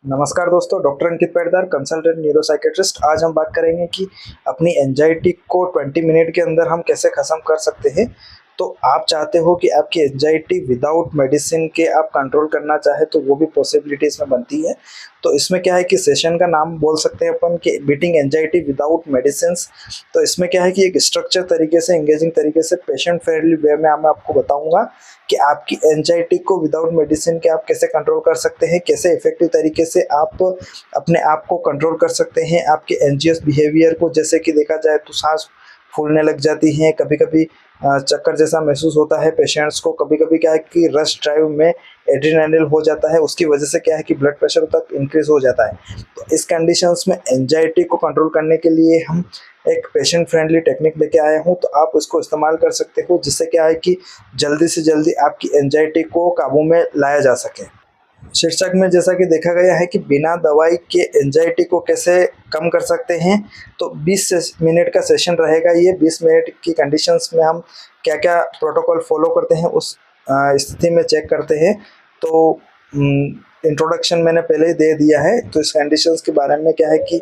नमस्कार दोस्तों, डॉक्टर अंकित पैटदार, consultant neuropsychiatrist. आज हम बात करेंगे कि अपनी एंजाइटी को 20 मिनट के अंदर हम कैसे ख़त्म कर सकते हैं। तो आप चाहते हो कि आपकी एंजाइटी विदाउट मेडिसिन के आप कंट्रोल करना चाहे तो वो भी पॉसिबिलिटी इसमें बनती है। तो इसमें क्या है कि सेशन का नाम बोल सकते हैं अपन कि बीटिंग एंजाइटी विदाउट मेडिसिन्स। तो इसमें क्या है कि एक स्ट्रक्चर तरीके से, एंगेजिंग तरीके से, पेशेंट फ्रेंडली वे में मैं आपको बताऊंगा कि आपकी एंजाइटी को विदाउट मेडिसिन के आप कैसे कंट्रोल कर सकते हैं, कैसे इफेक्टिव तरीके से आप अपने आप को कंट्रोल कर सकते हैं। आपके एंजियस बिहेवियर को, जैसे कि देखा जाए तो सांस फूलने लग जाती हैं, कभी कभी चक्कर जैसा महसूस होता है पेशेंट्स को, कभी कभी क्या है कि रश ड्राइव में एड्रेनालिन हो जाता है, उसकी वजह से क्या है कि ब्लड प्रेशर तक इंक्रीज हो जाता है। तो इस कंडीशंस में एंजाइटी को कंट्रोल करने के लिए हम एक पेशेंट फ्रेंडली टेक्निक लेके आए हूँ, तो आप इसको इस्तेमाल कर सकते हो, जिससे क्या है कि जल्दी से जल्दी आपकी एंजाइटी को काबू में लाया जा सके। शीर्षक में जैसा कि देखा गया है कि बिना दवाई के एंजाइटी को कैसे कम कर सकते हैं। तो 20 मिनट का सेशन रहेगा। ये 20 मिनट की कंडीशंस में हम क्या क्या प्रोटोकॉल फॉलो करते हैं उस स्थिति में चेक करते हैं। तो इंट्रोडक्शन मैंने पहले ही दे दिया है। तो इस कंडीशंस के बारे में क्या है कि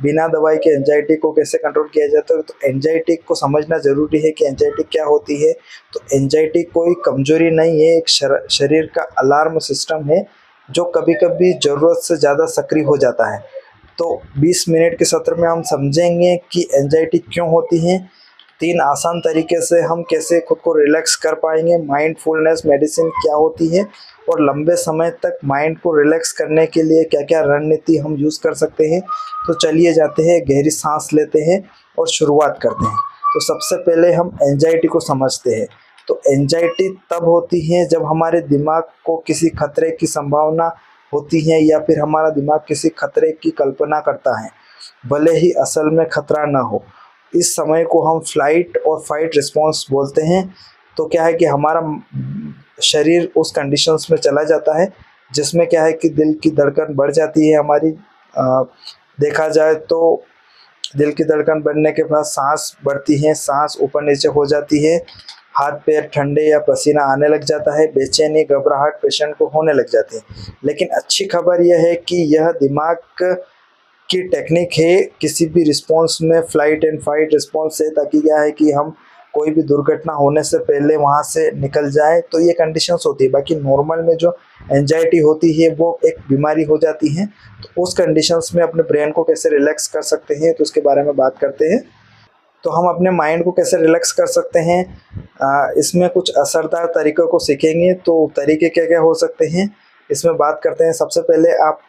बिना दवाई के एंजाइटी को कैसे कंट्रोल किया जाता है। तो एंजाइटी को समझना ज़रूरी है कि एंजाइटी क्या होती है। तो एंजाइटी कोई कमजोरी नहीं है, एक शरीर का अलार्म सिस्टम है जो कभी कभी ज़रूरत से ज़्यादा सक्रिय हो जाता है। तो 20 मिनट के सत्र में हम समझेंगे कि एंजाइटी क्यों होती है, 3 आसान तरीके से हम कैसे खुद को रिलैक्स कर पाएंगे, माइंडफुलनेस मेडिसिन क्या होती है, और लंबे समय तक माइंड को रिलैक्स करने के लिए क्या क्या रणनीति हम यूज़ कर सकते हैं। तो चलिए जाते हैं, गहरी सांस लेते हैं और शुरुआत करते हैं। तो सबसे पहले हम एंजाइटी को समझते हैं। तो एंजाइटी तब होती है जब हमारे दिमाग को किसी खतरे की संभावना होती है या फिर हमारा दिमाग किसी खतरे की कल्पना करता है, भले ही असल में खतरा ना हो। इस समय को हम फ्लाइट और फाइट रिस्पॉन्स बोलते हैं। तो क्या है कि हमारा शरीर उस कंडीशंस में चला जाता है जिसमें क्या है कि दिल की धड़कन बढ़ जाती है हमारी। देखा जाए तो दिल की धड़कन बढ़ने के बाद सांस बढ़ती है, सांस ऊपर नीचे हो जाती है, हाथ पैर ठंडे या पसीना आने लग जाता है, बेचैनी घबराहट पेशेंट को होने लग जाती है। लेकिन अच्छी खबर यह है कि यह दिमाग की टेक्निक है किसी भी रिस्पॉन्स में, फ्लाइट एंड फाइट रिस्पॉन्स है, ताकि क्या है कि हम कोई भी दुर्घटना होने से पहले वहाँ से निकल जाए। तो ये कंडीशंस होती है। बाकी नॉर्मल में जो एंजाइटी होती है वो एक बीमारी हो जाती है। तो उस कंडीशंस में अपने ब्रेन को कैसे रिलैक्स कर सकते हैं, तो उसके बारे में बात करते हैं। तो हम अपने माइंड को कैसे रिलैक्स कर सकते हैं, इसमें कुछ असरदार तरीक़ों को सीखेंगे। तो तरीके क्या क्या हो सकते हैं इसमें बात करते हैं। सबसे पहले आपको